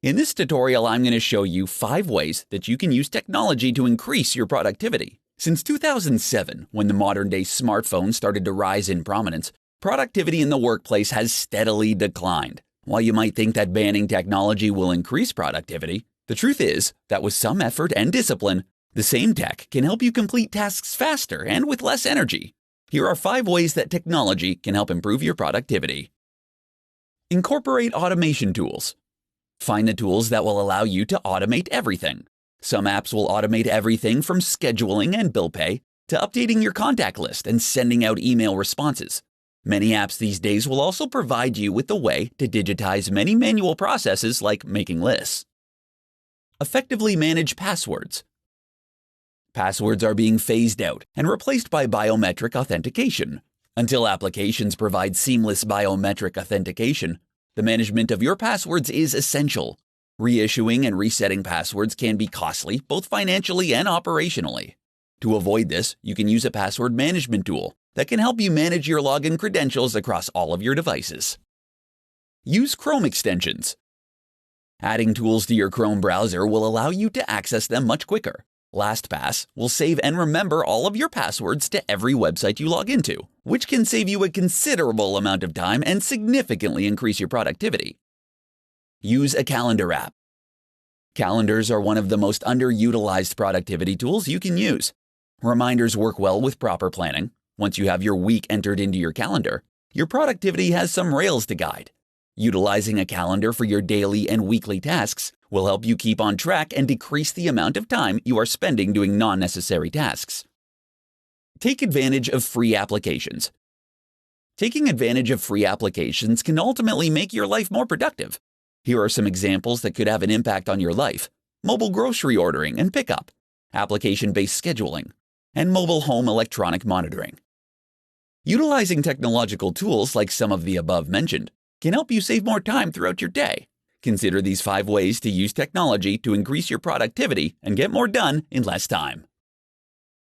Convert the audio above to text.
In this tutorial, I'm going to show you 5 ways that you can use technology to increase your productivity. Since 2007, when the modern-day smartphone started to rise in prominence, productivity in the workplace has steadily declined. While you might think that banning technology will increase productivity, the truth is that with some effort and discipline, the same tech can help you complete tasks faster and with less energy. Here are 5 ways that technology can help improve your productivity. Incorporate automation tools. Find the tools that will allow you to automate everything. Some apps will automate everything from scheduling and bill pay to updating your contact list and sending out email responses. Many apps these days will also provide you with a way to digitize many manual processes like making lists. Effectively manage passwords. Passwords are being phased out and replaced by biometric authentication. Until applications provide seamless biometric authentication, the management of your passwords is essential. Reissuing and resetting passwords can be costly, both financially and operationally. To avoid this, you can use a password management tool that can help you manage your login credentials across all of your devices. Use Chrome extensions. Adding tools to your Chrome browser will allow you to access them much quicker. LastPass will save and remember all of your passwords to every website you log into, which can save you a considerable amount of time and significantly increase your productivity. Use a calendar app. Calendars are one of the most underutilized productivity tools you can use. Reminders work well with proper planning. Once you have your week entered into your calendar, your productivity has some rails to guide. Utilizing a calendar for your daily and weekly tasks will help you keep on track and decrease the amount of time you are spending doing non-necessary tasks. Take advantage of free applications. Taking advantage of free applications can ultimately make your life more productive. Here are some examples that could have an impact on your life: mobile grocery ordering and pickup, application-based scheduling, and mobile home electronic monitoring. Utilizing technological tools like some of the above mentioned can help you save more time throughout your day. Consider these 5 ways to use technology to increase your productivity and get more done in less time.